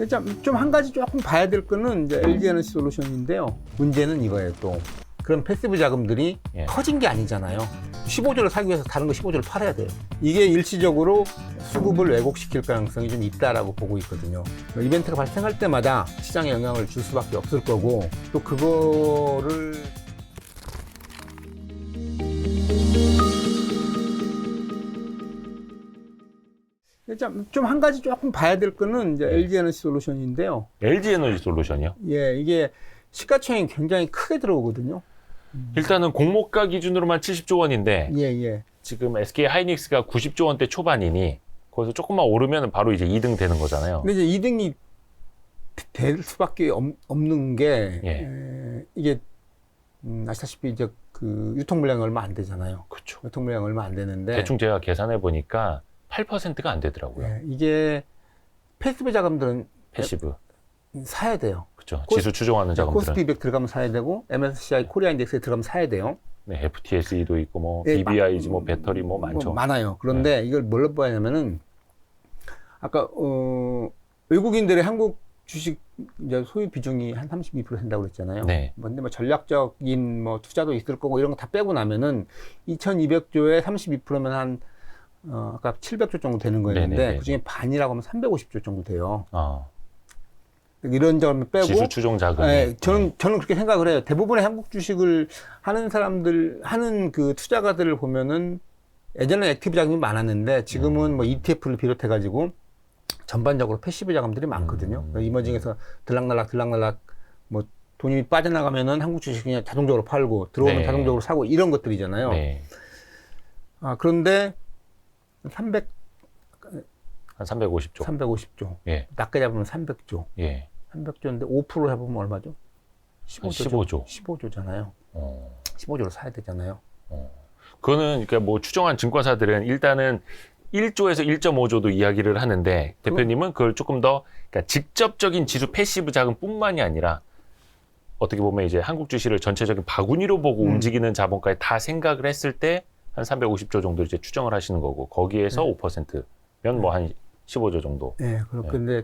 좀 한 가지 조금 봐야 될 거는 이제 LG 에너지 솔루션인데요. 문제는 이거예요. 또 그런 패시브 자금들이 커진 게 아니잖아요. 15조를 사기 위해서 다른 거 15조를 팔아야 돼요. 이게 일시적으로 수급을 왜곡시킬 가능성이 좀 있다라고 보고 있거든요. 이벤트가 발생할 때마다 시장에 영향을 줄 수밖에 없을 거고, 또 그거를 좀 한 가지 조금 봐야 될 거는 이제 LG 에너지 솔루션인데요. LG 에너지 솔루션이요? 예, 이게 시가총액이 굉장히 크게 들어오거든요. 일단은 공모가 기준으로만 70조 원인데 예, 예. 지금 SK 하이닉스가 90조 원대 초반이니 거기서 조금만 오르면 바로 이제 2등 되는 거잖아요. 근데 이제 2등이 될 수밖에 없는 게 이게 아시다시피 이제 그 유통 물량이 얼마 안 되잖아요. 그렇죠. 유통 물량이 얼마 안 되는데 대충 제가 계산해 보니까 8%가 안 되더라고요. 예, 이게 패시브 자금들은 패시브. 사야 돼요. 그렇죠. 지수 추종하는 자금들은. 코스피 200 들어가면 사야 되고 MSCI 코리아 인덱스에 들어가면 사야 돼요. 네, FTSE도 있고 뭐 예, BBI지 뭐 배터리 뭐 많죠. 많아요. 그런데 이걸 뭘로 봐야 하냐면은 아까 외국인들의 한국 주식 이제 소유 비중이 한 32% 된다고 그랬잖아요. 네. 근데 뭐 전략적인 뭐 투자도 있을 거고 이런 거 다 빼고 나면은 2,200조에 32%면 한 아까 700조 정도 되는 거였는데 네네네. 그중에 반이라고 하면 350조 정도 돼요. 이런 점을 빼고 지수 추종 자금이. 네, 저는 그렇게 생각을 해요. 대부분의 한국 주식을 하는 사람들 하는 그 투자가들을 보면은 예전에 액티브 자금이 많았는데 지금은 뭐 ETF를 비롯해 가지고 전반적으로 패시브 자금들이 많거든요. 이머징에서 들락날락 뭐 돈이 빠져나가면은 한국 주식 그냥 자동적으로 팔고 들어오면 네. 자동적으로 사고 이런 것들이잖아요. 네. 그런데 한 350조. 350조. 예. 낮게 잡으면 300조. 예. 300조인데 5% 해보면 얼마죠? 15조. 15조잖아요. 15조를 사야 되잖아요. 그거는 그러니까 뭐 추정한 증권사들은 일단은 1조에서 1.5조도 이야기를 하는데 대표님은 그걸 조금 더 그러니까 직접적인 지수 패시브 자금뿐만이 아니라 어떻게 보면 이제 한국 주식을 전체적인 바구니로 보고 움직이는 자본까지 다 생각을 했을 때 한 350조 정도 이제 추정을 하시는 거고 거기에서 5%면 뭐 한 15조 정도. 네, 그런데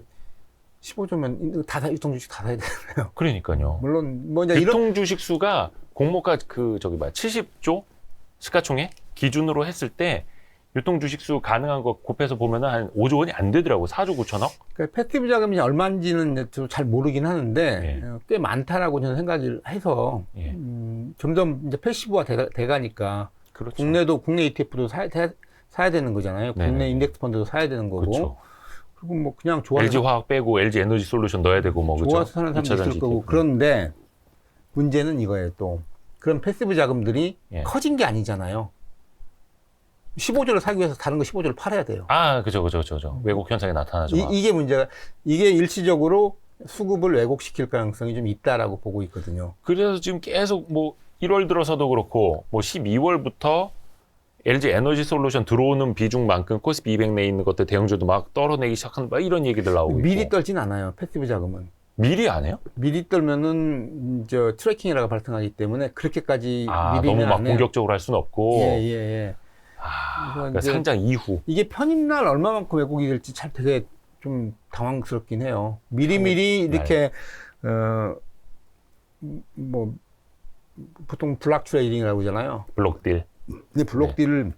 15조면 다 유통 주식 다 사야 되잖아요. 그러니까요. 물론 뭐 이제 이런 유통 주식 수가 공모가 70조 시가총액 기준으로 했을 때 유통 주식 수 가능한 거 곱해서 보면은 한 5조 원이 안 되더라고. 4조 9천억. 그러니까 패시브 자금이 얼마인지는 잘 모르긴 하는데 꽤 많다라고 저는 생각을 해서 점점 이제 패시브화 돼가니까 그렇죠. 국내 ETF도 사야 되는 거잖아요. 네네. 국내 인덱스 펀드도 사야 되는 거고. 그렇죠. 그리고 뭐 그냥 좋아서 LG 화학 빼고 LG 에너지 솔루션 넣어야 되고 뭐 그렇죠. 좋아서 사는 사람도 있을 거고. 그런데 문제는 이거예요. 또 그런 패시브 자금들이 커진 게 아니잖아요. 15조를 사기 위해서 다른 거 15조를 팔아야 돼요. 그죠. 왜곡 현상이 나타나죠. 이게 문제가, 이게 일시적으로 수급을 왜곡시킬 가능성이 좀 있다라고 보고 있거든요. 그래서 지금 계속 뭐 1월 들어서도 그렇고 뭐 12월부터 LG 에너지 솔루션 들어오는 비중만큼 코스피 200 내에 있는 것들 대형주도 막 떨어내기 시작하는 막 이런 얘기들 나오고 미리 있고. 떨진 않아요. 패시브 자금은. 미리 안 해요? 미리 떨면은 트래킹이라고 발생하기 때문에 그렇게까지 미리는 너무 막 안 해요. 공격적으로 할 수는 없고. 예. 그러니까 상장 이후. 이게 편입날 얼마만큼 왜곡이 될지 참 되게 좀 당황스럽긴 해요. 미리미리 이렇게 뭐 보통 블록 트레이딩이라고 하잖아요. 블록딜. 근데 블록딜을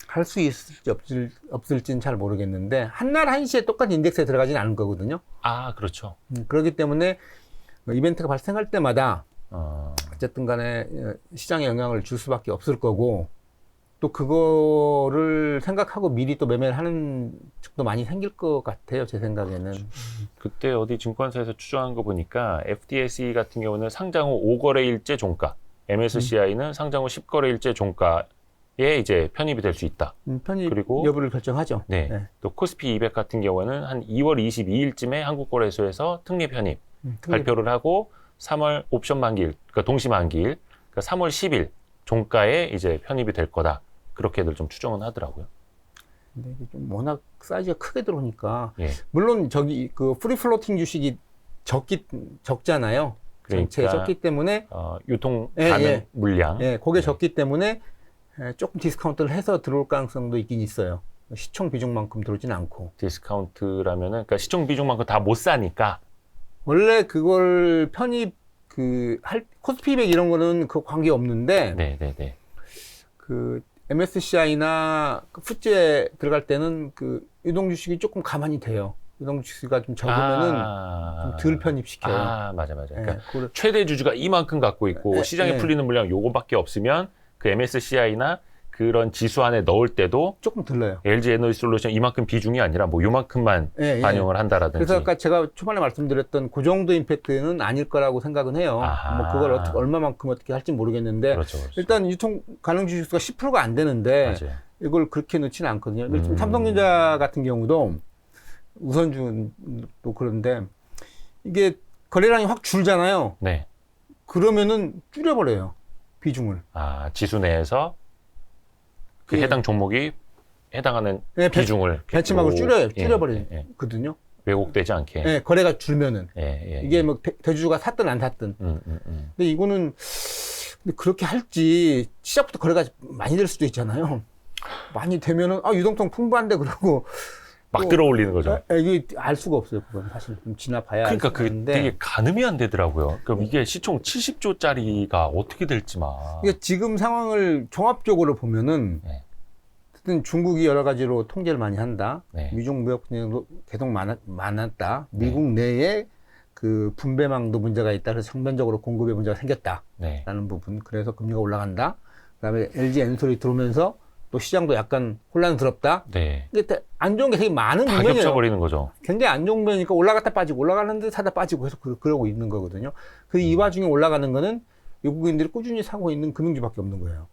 할 수 있을지 없을지는 잘 모르겠는데 한날 한시에 똑같이 인덱스에 들어가지는 않을 거거든요. 그렇죠. 그렇기 때문에 이벤트가 발생할 때마다 어쨌든 간에 시장에 영향을 줄 수밖에 없을 거고 또 그거를 생각하고 미리 또 매매를 하는 측도 많이 생길 것 같아요. 제 생각에는. 그때 어디 증권사에서 추정한 거 보니까 FTSE 같은 경우는 상장 후 5거래일째 종가, MSCI는 상장 후 10거래일째 종가에 이제 편입이 될 수 있다. 편입 그리고 여부를 결정하죠. 네. 또 코스피 200 같은 경우는 한 2월 22일쯤에 한국거래소에서 특례 편입 발표를 하고 3월 옵션 만기일, 그러니까 동시 만기일, 그러니까 3월 10일 종가에 이제 편입이 될 거다. 그렇게들 좀 추정은 하더라고요. 근데 이게 좀 워낙 사이즈가 크게 들어오니까 물론 그 프리 플로팅 주식이 적잖아요. 전체에 그러니까 적기 때문에 유통 가능 물량. 그게 적기 때문에 조금 디스카운트를 해서 들어올 가능성도 있긴 있어요. 시총 비중만큼 들어오진 않고. 디스카운트라면은 그러니까 시총 비중만큼 다 못 사니까. 원래 그걸 편입 코스피백 이런 거는 그 관계 없는데 네네네. 그 MSCI나 그 푸츠에 들어갈 때는 그 유동 주식이 조금 가만히 돼요. 유동 주식이 좀 적으면은 좀 덜 편입시켜요. 맞아. 예, 그러니까 그걸- 최대 주주가 이만큼 갖고 있고 시장에 풀리는 물량 요거밖에 없으면 그 MSCI나 그런 지수 안에 넣을 때도 조금 들러요. LG 에너지 솔루션 이만큼 비중이 아니라 뭐 요만큼만 예. 반영을 한다라든지. 그래서 아까 제가 초반에 말씀드렸던 그 정도 임팩트는 아닐 거라고 생각은 해요. 아하. 뭐 그걸 얼마만큼 어떻게 할지 모르겠는데 그렇죠. 일단 유통 가능 주식수가 10%가 안 되는데 맞아요. 이걸 그렇게 넣지는 않거든요. 지금 삼성전자 같은 경우도 우선주도 그런데 이게 거래량이 확 줄잖아요. 네. 그러면은 줄여버려요. 비중을. 지수 내에서 그 예. 해당 종목이 해당하는 예, 비중을 벤치마크를 예, 줄여버리거든요. 왜곡되지 않게. 예, 거래가 줄면은. 예. 이게 뭐 대주주가 샀든 안 샀든. 근데 이거는 근데 그렇게 할지 시작부터 거래가 많이 될 수도 있잖아요. 많이 되면은 유동성 풍부한데 그러고 막 들어올리는 거죠. 이게 알 수가 없어요. 그건 사실 좀 지나봐야 그러니까 그게 알는데 되게 가늠이 안 되더라고요. 그럼 이게 시총 70조짜리가 어떻게 될지만. 이게 지금 상황을 종합적으로 보면은 네. 어쨌든 중국이 여러 가지로 통제를 많이 한다. 네. 미중 무역 분쟁도 계속 많았다. 미국 내에 그 분배망도 문제가 있다. 그래서 전면적으로 공급에 문제가 생겼다라는 네. 부분. 그래서 금리가 올라간다. 그다음에 LG 엔솔이 들어오면서 또 시장도 약간 혼란스럽다. 네. 이게 안 좋은 게 되게 많은 다 국면이에요. 겹쳐버리는 거죠. 굉장히 안 좋은 면이니까 올라갔다 빠지고 올라가는데 사다 빠지고 계속 그러고 있는 거거든요. 그 이 와중에 올라가는 거는 외국인들이 꾸준히 사고 있는 금융주밖에 없는 거예요.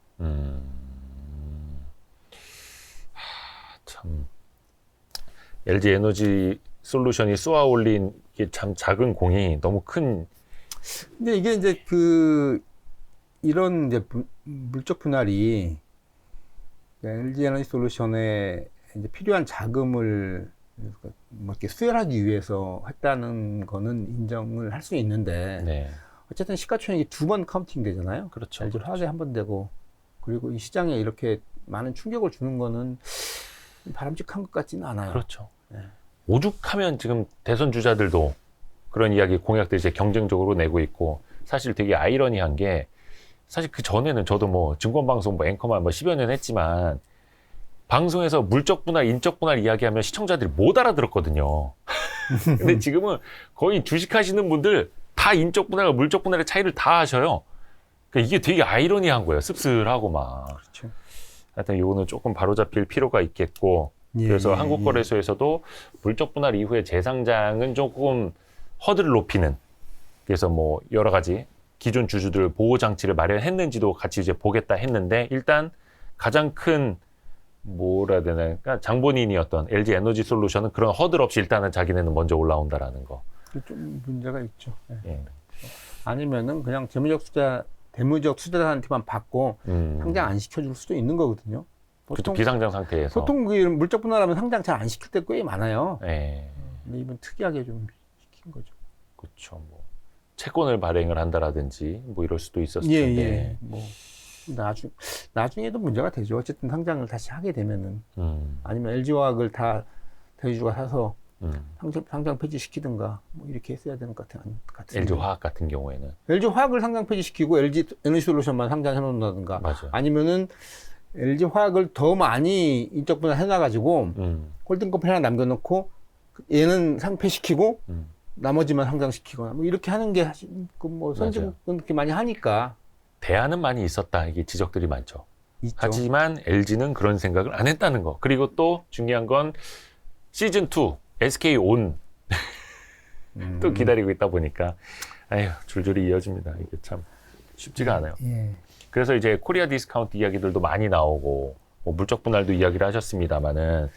참 LG 에너지 솔루션이 쏘아 올린 게 참 작은 공이 너무 큰. 근데 이게 이제 이런 이제 물적 분할이 LG 에너지 솔루션에 이제 필요한 자금을 뭐 이렇게 수혈하기 위해서 했다는 거는 인정을 할 수 있는데 네. 어쨌든 시가총액이 2번 카운팅 되잖아요. 그렇죠. LG 화학에 한 번 되고 그리고 이 시장에 이렇게 많은 충격을 주는 거는 바람직한 것 같지는 않아요. 그렇죠. 네. 오죽하면 지금 대선 주자들도 그런 이야기 공약들 이제 경쟁적으로 내고 있고 사실 되게 아이러니한 게 사실 그 전에는 저도 뭐 증권방송 뭐 앵커만 뭐 10여 년 했지만 방송에서 물적 분할, 인적 분할 이야기하면 시청자들이 못 알아들었거든요. 근데 지금은 거의 주식하시는 분들 다 인적 분할과 물적 분할의 차이를 다 아셔요. 그러니까 이게 되게 아이러니한 거예요. 씁쓸하고 막. 그렇죠. 하여튼 이거는 조금 바로잡힐 필요가 있겠고 그래서 한국거래소에서도 물적 분할 이후에 재상장은 조금 허들을 높이는 그래서 뭐 여러 가지 기존 주주들 보호 장치를 마련했는지도 같이 이제 보겠다 했는데 일단 가장 큰 뭐라 해야 되나 그러니까 장본인이었던 LG 에너지 솔루션은 그런 허들 없이 일단은 자기네는 먼저 올라온다라는 거. 좀 문제가 있죠. 네. 예. 아니면은 그냥 대무적 투자자한테만 받고 상장 안 시켜줄 수도 있는 거거든요. 그것도 비상장 상태에서. 보통 그 물적 분할하면 상장 잘 안 시킬 때 꽤 많아요. 예. 근데 이번 특이하게 좀 시킨 거죠. 그렇죠. 뭐 채권을 발행을 한다라든지 뭐 이럴 수도 있었을 예, 텐데. 예. 뭐 나중에도 문제가 되죠. 어쨌든 상장을 다시 하게 되면은 아니면 LG화학을 다 대주주가 사서 상장 폐지시키든가 뭐 이렇게 했어야 되는 것 같은데. LG 화학 같은 경우에는. LG화학을 상장 폐지시키고 LG 에너지솔루션만 상장해 놓는다든가 맞아요. 아니면은 LG화학을 더 많이 인적 분할 해놔가지고 홀딩컴퍼니 하나 남겨놓고 얘는 상폐시키고 나머지만 상장시키거나 뭐 이렇게 하는 게 뭐 선진국은 그렇게 많이 하니까 대안은 많이 있었다. 이게 지적들이 많죠. 있죠. 하지만 LG는 그런 생각을 안 했다는 거. 그리고 또 중요한 건 시즌2 SK 온 또 기다리고 있다 보니까 아휴 줄줄이 이어집니다. 이게 참 쉽지가 않아요. 예. 그래서 이제 코리아 디스카운트 이야기들도 많이 나오고 뭐 물적 분할도 이야기를 하셨습니다만은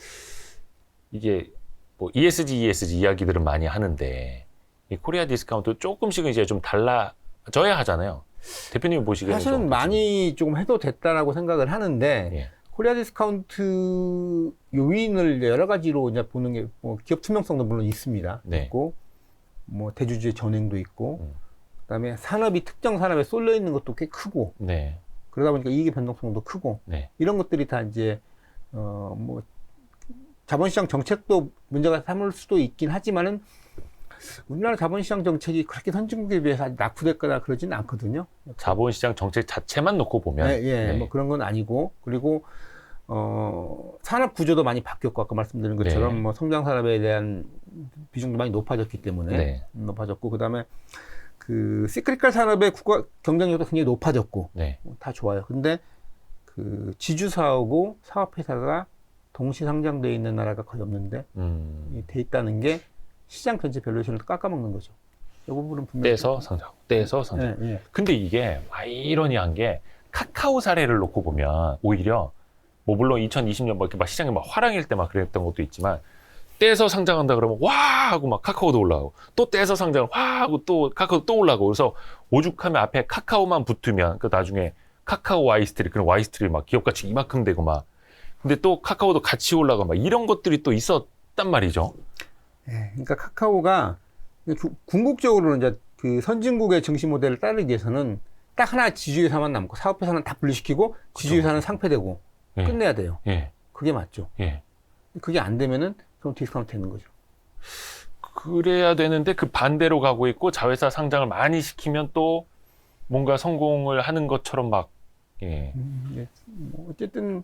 이게 뭐 ESG 이야기들은 많이 하는데 이 코리아 디스카운트 조금씩은 이제 좀 달라져야 하잖아요. 대표님 보시기에는 사실은 많이 조금 해도 됐다라고 생각을 하는데 예. 코리아 디스카운트 요인을 여러 가지로 이제 보는 게 뭐 기업 투명성도 물론 있습니다. 네. 있고 뭐 대주주의 전횡도 있고 그다음에 산업이 특정 산업에 쏠려 있는 것도 꽤 크고 네. 그러다 보니까 이익의 변동성도 크고 네. 이런 것들이 다 이제 뭐 자본시장 정책도 문제가 삼을 수도 있긴 하지만은 우리나라 자본시장 정책이 그렇게 선진국에 비해서 아주 낙후됐거나 그러지는 않거든요. 자본시장 정책 자체만 놓고 보면 네. 뭐 그런 건 아니고 그리고 산업 구조도 많이 바뀌었고 아까 말씀드린 것처럼 네. 뭐 성장 산업에 대한 비중도 많이 높아졌기 때문에 네. 높아졌고 그다음에 그 시크릿컬 산업의 국가 경쟁력도 굉장히 높아졌고 네. 다 좋아요. 근데 그 지주사하고 사업회사가 동시 상장돼 있는 나라가 거의 없는데 돼 있다는 게 시장 전체 밸류에이션을 깎아먹는 거죠. 이 부분은 분명히 떼서 성장, 떼서 성장. 예, 예. 근데 이게 아이러니한 게 카카오 사례를 놓고 보면 오히려 뭐 물론 2020년 막 이렇게 막 시장이 막 화랑일 때 막 그랬던 것도 있지만 떼서 상장한다 그러면 와 하고 막 카카오도 올라가고 또 떼서 상장 와 하고 또 카카오 또 올라가고 그래서 오죽하면 앞에 카카오만 붙으면 그 나중에 카카오 와이스트리 그런 와이스트리 막 기업 가치 이만큼 되고 막 근데 또 카카오도 같이 올라가 막 이런 것들이 또 있었단 말이죠. 예, 그러니까 카카오가 궁극적으로는 이제 그 선진국의 증시 모델을 따르기 위해서는 딱 하나 지주회사만 남고 사업회사는 다 분리시키고 지주회사는 상폐되고 예. 끝내야 돼요. 예. 그게 맞죠. 예. 그게 안 되면은 그럼 디스카운트 되는 거죠. 그래야 되는데 그 반대로 가고 있고 자회사 상장을 많이 시키면 또 뭔가 성공을 하는 것처럼 막 예. 예, 뭐 어쨌든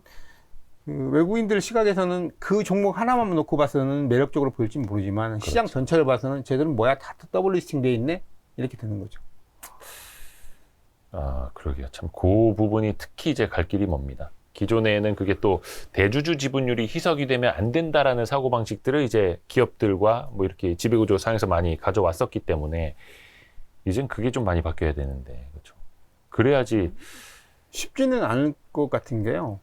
그 외국인들 시각에서는 그 종목 하나만 놓고 봐서는 매력적으로 보일지 모르지만 시장 전체를 봐서는 쟤들은 뭐야 다 더블 리스팅 돼 있네 이렇게 되는 거죠. 아, 그러게요. 참, 그 부분이 특히 이제 갈 길이 멉니다. 기존에는 그게 또 대주주 지분율이 희석이 되면 안 된다라는 사고방식들을 이제 기업들과 뭐 이렇게 지배구조 상에서 많이 가져왔었기 때문에 이젠 그게 좀 많이 바뀌어야 되는데, 그렇죠. 그래야지, 쉽지는 않을 것 같은 게요.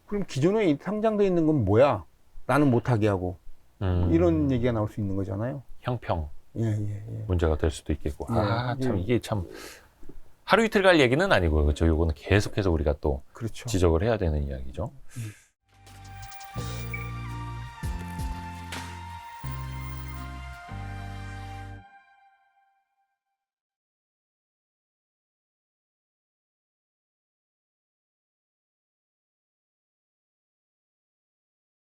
그럼 기존에 상장돼 있는 건 뭐야? 나는 못하게 하고 이런 얘기가 나올 수 있는 거잖아요. 형평 예, 예, 예. 문제가 될 수도 있겠고. 예, 아, 참, 예. 이게 참, 하루 이틀 갈 얘기는 아니고요. 그렇죠. 요거는 계속해서 우리가 또 그렇죠. 지적을 해야 되는 이야기죠.